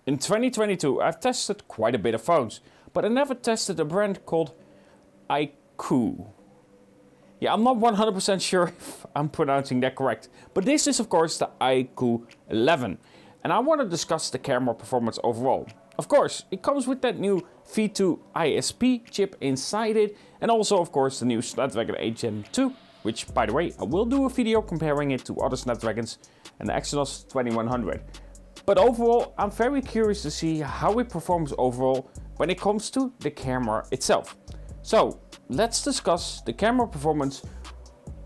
In 2022 I've tested quite a bit of phones, but I never tested a brand called IQOO. Yeah, I'm not 100% sure if I'm pronouncing that correct, but this is of course the IQOO 11, and I want to discuss the camera performance overall. Of course, it comes with that new V2 ISP chip inside it, and also of course the new Snapdragon 8 Gen 2, which by the way I will do a video comparing it to other Snapdragons and the Exynos 2100. But overall, I'm very curious to see how it performs overall when it comes to the camera itself. So, let's discuss the camera performance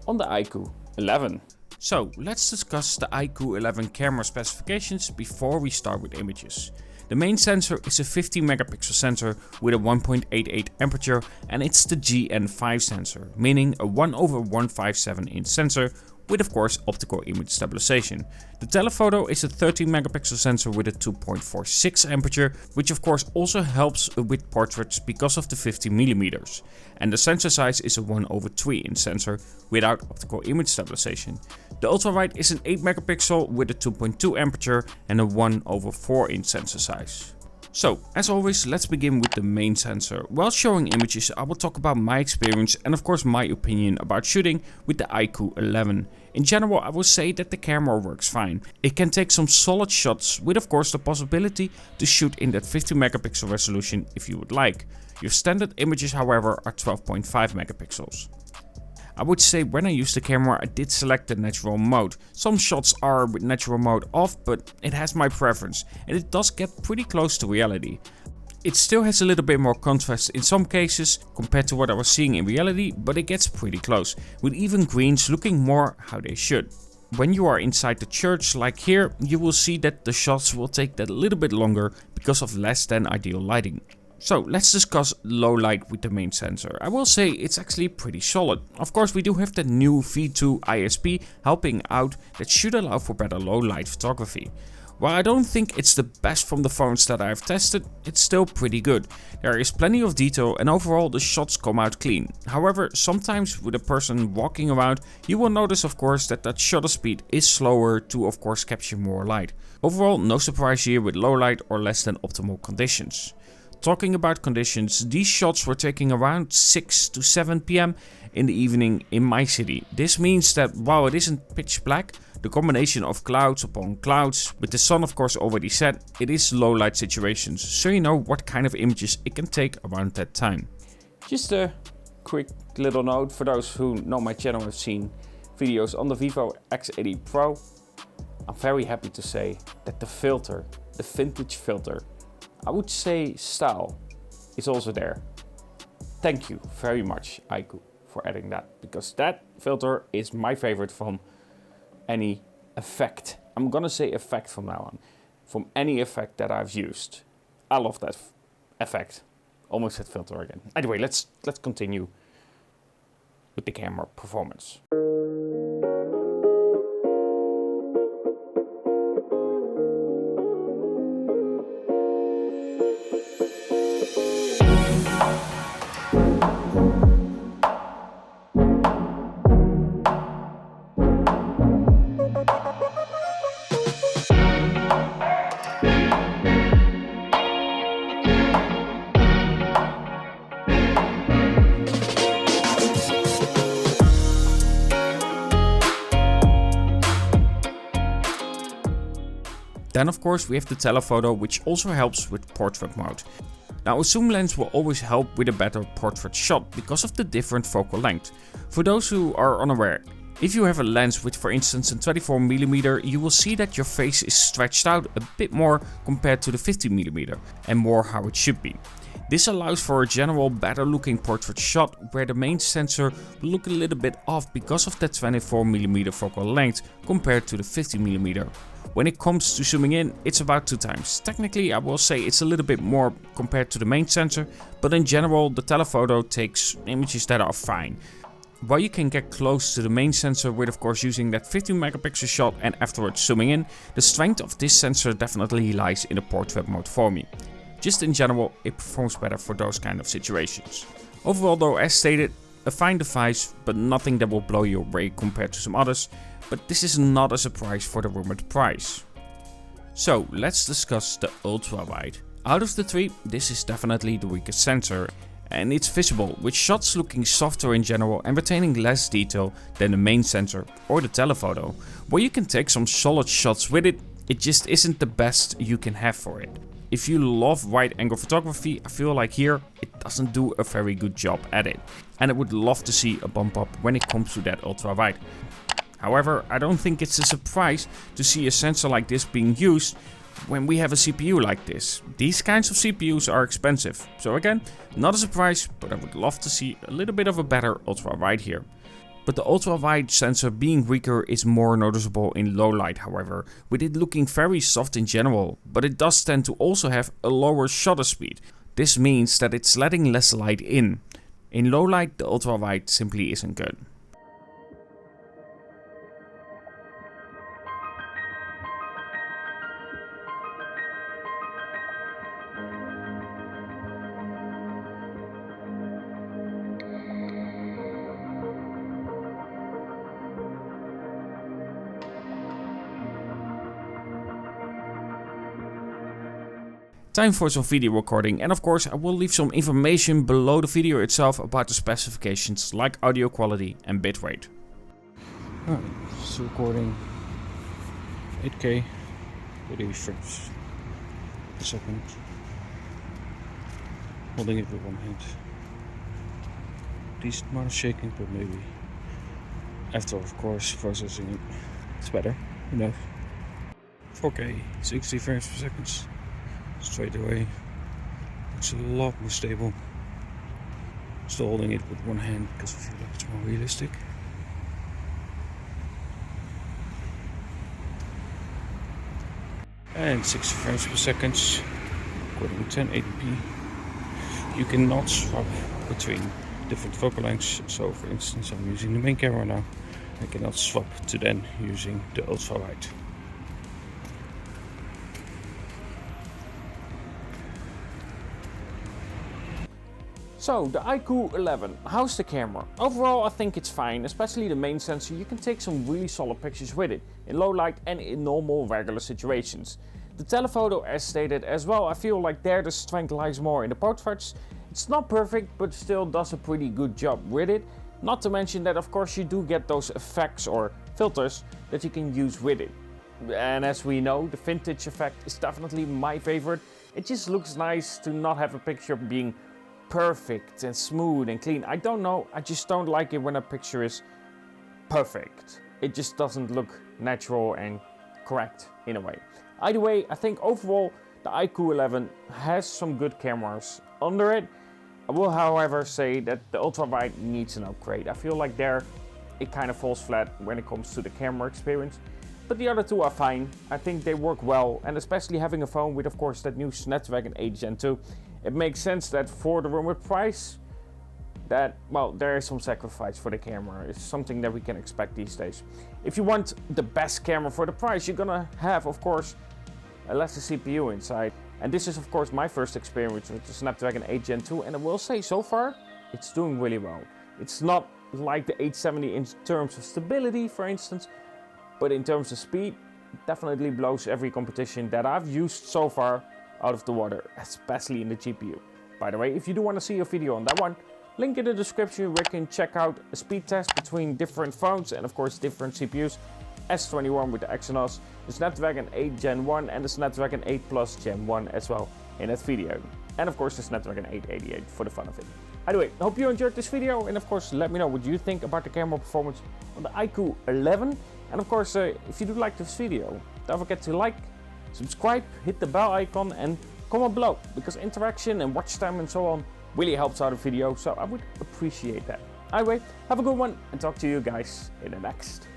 on the IQOO 11. So, let's discuss the IQOO 11 camera specifications before we start with images. The main sensor is a 50 megapixel sensor with a 1.88 aperture, and it's the GN5 sensor, meaning a 1/157 inch sensor with of course optical image stabilization. The telephoto is a 13 megapixel sensor with a 2.46 aperture, which of course also helps with portraits because of the 50mm. And the sensor size is a 1/3 inch sensor without optical image stabilization. The ultrawide is an 8 megapixel with a 2.2 aperture and a 1/4 inch sensor size. So, as always, let's begin with the main sensor. While showing images, I will talk about my experience and of course my opinion about shooting with the IQOO 11. In general, I will say that the camera works fine. It can take some solid shots with of course the possibility to shoot in that 50 megapixel resolution if you would like. Your standard images, however, are 12.5 megapixels. I would say when I used the camera I did select the natural mode. Some shots are with natural mode off, but it has my preference and it does get pretty close to reality. It still has a little bit more contrast in some cases compared to what I was seeing in reality, but it gets pretty close, with even greens looking more how they should. When you are inside the church like here, you will see that the shots will take that a little bit longer because of less than ideal lighting. So let's discuss low light with the main sensor. I will say it's actually pretty solid. Of course we do have the new V2 ISP helping out that should allow for better low light photography. While I don't think it's the best from the phones that I've tested, it's still pretty good. There is plenty of detail and overall the shots come out clean. However, sometimes with a person walking around, you will notice of course that shutter speed is slower to of course capture more light. Overall, no surprise here with low light or less than optimal conditions. Talking about conditions, these shots were taken around 6 to 7 PM in the evening in my city. This means that while it isn't pitch black, the combination of clouds upon clouds, with the sun of course already set, it is low light situations, so you know what kind of images it can take around that time. Just a quick little note for those who know my channel and have seen videos on the Vivo X80 Pro. I'm very happy to say that the filter, the vintage filter, I would say style, is also there. Thank you very much IQOO for adding that, because that filter is my favorite from any effect. I'm gonna say effect from now on. From any effect that I've used. I love that effect. Almost said filter again. Anyway, let's continue with the camera performance. Then of course we have the telephoto, which also helps with portrait mode. Now a zoom lens will always help with a better portrait shot because of the different focal length. For those who are unaware, if you have a lens with for instance a 24mm, you will see that your face is stretched out a bit more compared to the 50mm and more how it should be. This allows for a general better looking portrait shot where the main sensor will look a little bit off because of that 24mm focal length compared to the 50mm. When it comes to zooming in, it's about 2 times. Technically I will say it's a little bit more compared to the main sensor, but in general the telephoto takes images that are fine. While you can get close to the main sensor with of course using that 50 megapixel shot and afterwards zooming in, the strength of this sensor definitely lies in the portrait mode for me. Just in general, it performs better for those kind of situations. Overall though, as stated, a fine device, but nothing that will blow you away compared to some others, but this is not a surprise for the rumored price. So let's discuss the ultra-wide. Out of the three, this is definitely the weakest sensor. And it's visible, with shots looking softer in general and retaining less detail than the main sensor or the telephoto. Where you can take some solid shots with it, it just isn't the best you can have for it. If you love wide angle photography, I feel like here it doesn't do a very good job at it. And I would love to see a bump up when it comes to that ultra wide. However, I don't think it's a surprise to see a sensor like this being used when we have a CPU like this. These kinds of CPUs are expensive. So again, not a surprise, but I would love to see a little bit of a better ultra wide here. But the ultra wide sensor being weaker is more noticeable in low light, however, with it looking very soft in general, but it does tend to also have a lower shutter speed. This means that it's letting less light in. In low light, the ultra wide simply isn't good. Time for some video recording, and of course I will leave some information below the video itself about the specifications like audio quality and bitrate. Alright, it's recording 8K 30 frames per second. Holding it with one hand. Decent amount of shaking, but maybe after, of course, processing it, it's better. Who knows? 4K 60 frames per second. Straight away, it's a lot more stable. Still holding it with one hand because I feel like it's more realistic. And 60 frames per second, recording 1080p. You cannot swap between different focal lengths. So, for instance, I'm using the main camera now. I cannot swap to then using the ultra wide. So, the IQOO 11, how's the camera? Overall I think it's fine, especially the main sensor. You can take some really solid pictures with it, in low light and in normal regular situations. The telephoto, as stated as well, I feel like there the strength lies more in the portraits. It's not perfect, but still does a pretty good job with it. Not to mention that of course you do get those effects or filters that you can use with it. And as we know, the vintage effect is definitely my favorite. It just looks nice to not have a picture being perfect and smooth and clean. I don't know, I just don't like it when a picture is perfect. It just doesn't look natural and correct in a way. Either way, I think overall the IQOO 11 has some good cameras under it. I will however say that the ultrawide needs an upgrade. I feel like there it kind of falls flat when it comes to the camera experience. But the other two are fine. I think they work well, and especially having a phone with of course that new Snapdragon 8 Gen 2, it makes sense that for the rumored price, that, well, there is some sacrifice for the camera. It's something that we can expect these days. If you want the best camera for the price, you're gonna have, of course, a lesser CPU inside. And this is, of course, my first experience with the Snapdragon 8 Gen 2, and I will say, so far, it's doing really well. It's not like the 870 in terms of stability, for instance, but in terms of speed, it definitely blows every competition that I've used so far out of the water, especially in the GPU. By the way, if you do want to see a video on that one, link in the description where you can check out a speed test between different phones and of course different CPUs. S21 with the Exynos, the Snapdragon 8 Gen 1 and the Snapdragon 8 Plus Gen 1 as well in that video. And of course the Snapdragon 888 for the fun of it. Anyway, I hope you enjoyed this video, and of course let me know what you think about the camera performance on the IQOO 11. And of course, if you do like this video, don't forget to like, subscribe, hit the bell icon and comment below, because interaction and watch time and so on really helps out the video, so I would appreciate that. Anyway, have a good one and talk to you guys in the next.